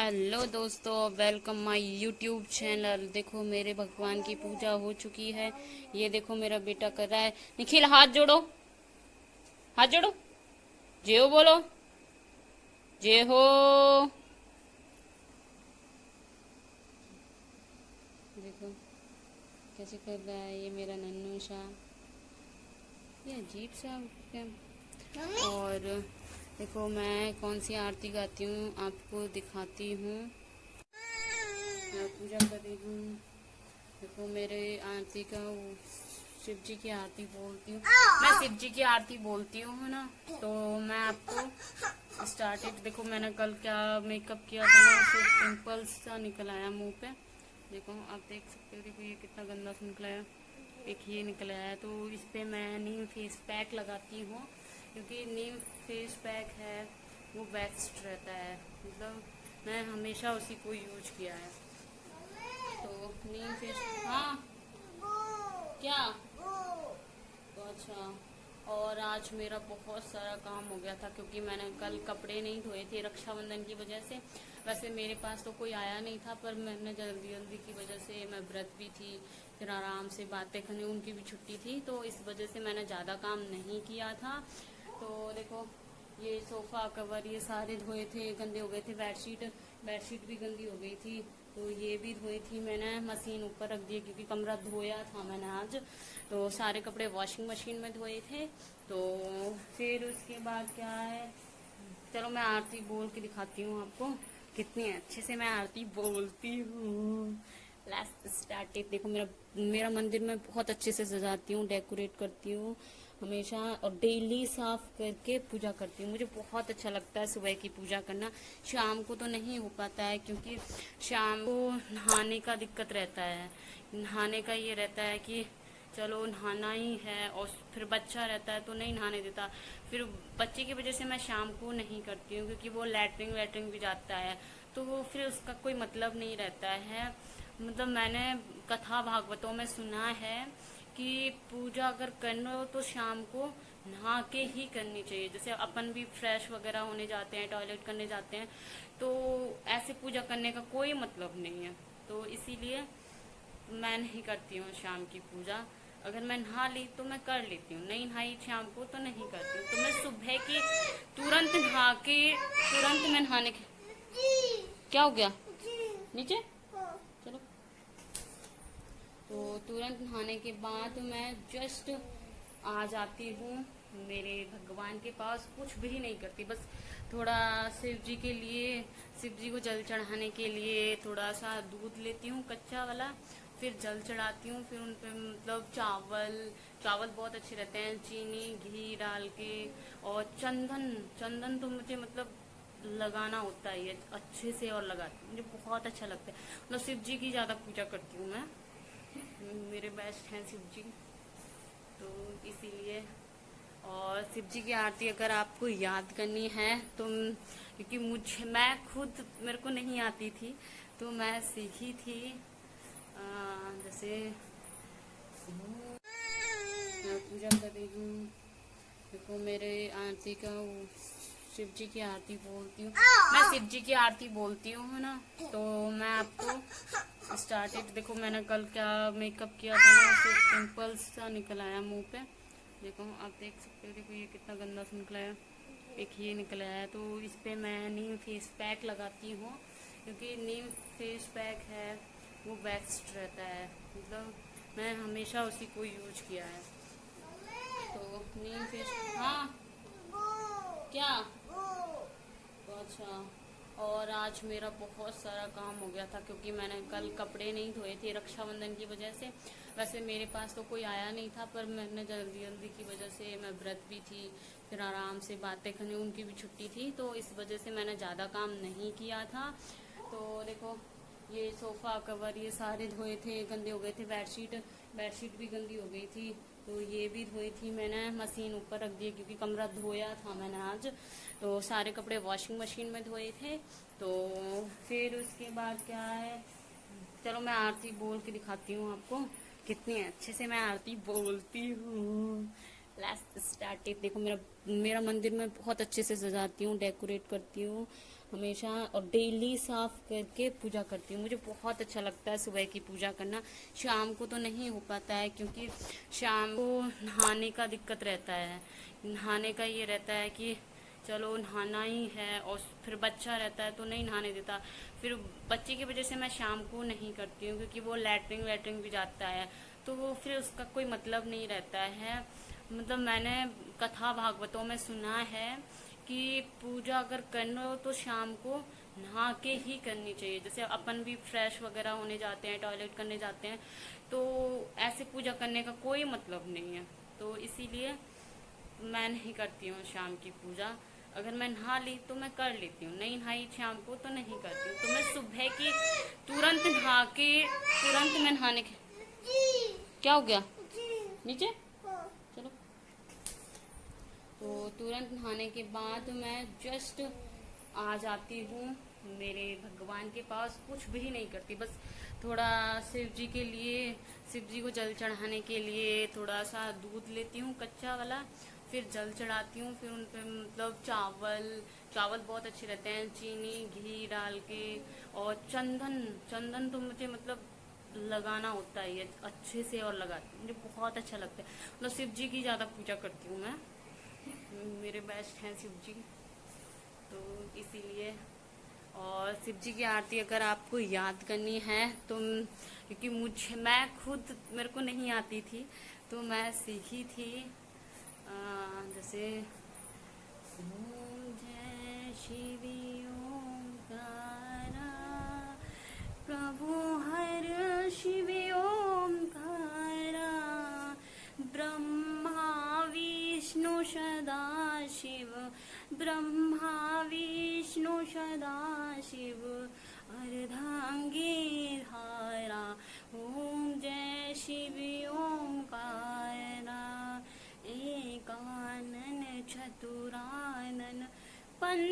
Hello दोस्तों, welcome my YouTube channel. देखो मेरे भगवान की पूजा हो चुकी है। ये देखो मेरा बेटा कर रहा है। निखिल हाथ जोड़ो, हाथ जोड़ो, जय हो बोलो, जय हो। देखो कैसे कर रहा है ये मेरा नन्नू सा, ये अजीब सा क्या। और देखो मैं कौन सी आरती गाती हूँ आपको दिखाती हूँ। मैं पूजा कर रही हूँ। देखो मेरे आरती का शिव जी की आरती बोलती हूँ। मैं शिव जी की आरती बोलती हूँ ना, तो मैं आपको स्टार्टेड। देखो मैंने कल क्या मेकअप किया था ना, सिर्फ पिंपल्स सा निकल आया मुंह पे। देखो आप देख सकते हो, देखो ये कितना गंदा सा निकल आया, एक ये निकल आया। तो इस पे मैं नीम फेस पैक लगाती हूँ, क्योंकि नीम फेस पैक है वो बेस्ट रहता है। मतलब मैं हमेशा उसी को यूज किया है। तो नीम फेस, हाँ क्या, तो अच्छा। और आज मेरा बहुत सारा काम हो गया था, क्योंकि मैंने कल कपड़े नहीं धोए थे रक्षाबंधन की वजह से। वैसे मेरे पास तो कोई आया नहीं था, पर मैंने जल्दी जल्दी की वजह से, मैं व्रत भी थी, फिर आराम से बातें करनी, उनकी भी छुट्टी थी, तो इस वजह से मैंने ज़्यादा काम नहीं किया था। तो देखो ये सोफा कवर ये सारे धोए थे, गंदे हो गए थे। बेडशीट भी गंदी हो गई थी, तो ये भी धोई थी मैंने, मशीन ऊपर रख दी क्योंकि कमरा धोया था मैंने आज। तो सारे कपड़े वॉशिंग मशीन में धोए थे। तो फिर उसके बाद क्या है, चलो मैं आरती बोल के दिखाती हूँ आपको कितनी अच्छे से मैं आरती बोलती हूँ। Let's start it. देखो मेरा मेरा मंदिर में बहुत अच्छे से सजाती हूँ, डेकोरेट करती हूँ हमेशा, और डेली साफ करके पूजा करती हूँ। मुझे बहुत अच्छा लगता है सुबह की पूजा करना। शाम को तो नहीं हो पाता है, क्योंकि शाम को नहाने का दिक्कत रहता है। नहाने का ये रहता है कि चलो नहाना ही है, और फिर बच्चा रहता है तो नहीं नहाने देता। फिर बच्चे की वजह से मैं शाम को नहीं करती हूँ, क्योंकि वो लैट्रिन वैट्रिन भी जाता है, तो वो फिर उसका कोई मतलब नहीं रहता है। मतलब मैंने कथा भागवतों में सुना है कि पूजा अगर करना हो तो शाम को नहा के ही करनी चाहिए। जैसे अपन भी फ्रेश वगैरह होने जाते हैं, टॉयलेट करने जाते हैं, तो ऐसे पूजा करने का कोई मतलब नहीं है। तो इसीलिए मैं नहीं करती हूँ शाम की पूजा। अगर मैं नहा ली तो मैं कर लेती हूँ, नहीं नहाई शाम को तो नहीं करती हूँ। तो मैं सुबह की तुरंत नहा के, तुरंत मैं नहाने के, क्या हो गया नीचे, चलो। तो तुरंत नहाने के बाद मैं जस्ट आ जाती हूँ मेरे भगवान के पास। कुछ भी नहीं करती, बस थोड़ा शिव जी के लिए, शिव जी को जल चढ़ाने के लिए थोड़ा सा दूध लेती हूँ कच्चा वाला, फिर जल चढ़ाती हूँ। फिर उन पे मतलब चावल चावल बहुत अच्छे रहते हैं, चीनी घी डाल के। और चंदन चंदन तो मुझे मतलब लगाना होता है अच्छे से, और लगाती हूँ, मुझे बहुत अच्छा लगता है। मतलब शिव जी की ज़्यादा पूजा करती हूँ मैं, मेरे बेस्ट हैं शिव जी, तो इसीलिए। और शिव जी की आरती अगर आपको याद करनी है तो, क्योंकि मैं खुद मेरे को नहीं आती थी, तो मैं सीखी थी। जैसे मैं पूजा कर रही हूँ। देखो मेरे आरती का शिव जी की आरती बोलती हूँ। मैं शिव जी की आरती बोलती हूँ ना, तो मैं आपको स्टार्टेड। देखो मैंने कल क्या मेकअप किया था ना, सिर्फ पिंपल्स सा निकल आया मुंह पे। देखो आप देख सकते हो, देखो ये कितना गंदा सा निकल आया, एक ये निकल आया। तो इस पे मैं नीम फेस पैक लगाती हूँ, क्योंकि नीम फेस पैक है वो बेस्ट रहता है। मतलब मैं हमेशा उसी को यूज किया है। तो नीम फेस, हाँ क्या, तो अच्छा। और आज मेरा बहुत सारा काम हो गया था, क्योंकि मैंने कल कपड़े नहीं धोए थे रक्षाबंधन की वजह से। वैसे मेरे पास तो कोई आया नहीं था, पर मैंने जल्दी जल्दी की वजह से, मैं व्रत भी थी, फिर आराम से बातें करनी, उनकी भी छुट्टी थी, तो इस वजह से मैंने ज़्यादा काम नहीं किया था। तो देखो ये सोफा कवर ये सारे धोए थे, गंदे हो गए थे। बेडशीट भी गंदी हो गई थी, तो ये भी धोई थी मैंने, मशीन ऊपर रख दी क्योंकि कमरा धोया था मैंने आज। तो सारे कपड़े वॉशिंग मशीन में धोए थे। तो फिर उसके बाद क्या है, चलो मैं आरती बोल के दिखाती हूँ आपको कितनी अच्छे से मैं आरती बोलती हूँ। Let's start it. देखो मेरा मेरा मंदिर में बहुत अच्छे से सजाती हूँ, डेकोरेट करती हूँ हमेशा, और डेली साफ करके पूजा करती हूँ। मुझे बहुत अच्छा लगता है सुबह की पूजा करना। शाम को तो नहीं हो पाता है, क्योंकि शाम को नहाने का दिक्कत रहता है। नहाने का ये रहता है कि चलो नहाना ही है, और फिर बच्चा रहता है तो नहीं नहाने देता। फिर बच्चे की वजह से मैं शाम को नहीं करती हूँ, क्योंकि वो लैट्रिन वैट्रिन भी जाता है, तो वो फिर उसका कोई मतलब नहीं रहता है। मतलब मैंने कथा भागवतों में सुना है कि पूजा अगर करना हो तो शाम को नहा के ही करनी चाहिए। जैसे अपन भी फ्रेश वगैरह होने जाते हैं, टॉयलेट करने जाते हैं, तो ऐसे पूजा करने का कोई मतलब नहीं है। तो इसीलिए मैं नहीं करती हूँ शाम की पूजा। अगर मैं नहा ली तो मैं कर लेती हूँ, नहीं नहाई शाम को तो नहीं करती हूँ। तो मैं सुबह की तुरंत नहा के, तुरंत मैं नहाने के, क्या हो गया नीचे, चलो। तो तुरंत नहाने के बाद मैं जस्ट आ जाती हूँ मेरे भगवान के पास। कुछ भी नहीं करती, बस थोड़ा शिव जी के लिए, शिव जी को जल चढ़ाने के लिए थोड़ा सा दूध लेती हूँ कच्चा वाला, फिर जल चढ़ाती हूँ। फिर उन पे मतलब चावल चावल बहुत अच्छे रहते हैं, चीनी घी डाल के, और चंदन चंदन तो मुझे मतलब लगाना होता है अच्छे से, और लगाती हूँ, मुझे बहुत अच्छा लगता है। मतलब शिव जी की ज़्यादा पूजा करती हूँ मैं, मेरे बेस्ट हैं शिव जी, तो इसीलिए। और शिव जी की आरती अगर आपको याद करनी है तो, क्योंकि मैं खुद, मेरे को नहीं आती थी, तो मैं सीखी थी। जैसे ओम जय शिवी ओंकारा, प्रभु हर शिवी ओंकारा, ब्रह्मा विष्णु सदा शिव, ब्रह्मा विष्णु सदा शिव, अर्धांगी धारा। ओम जय शिव ओंकारा, एकानन चतुरानन पंच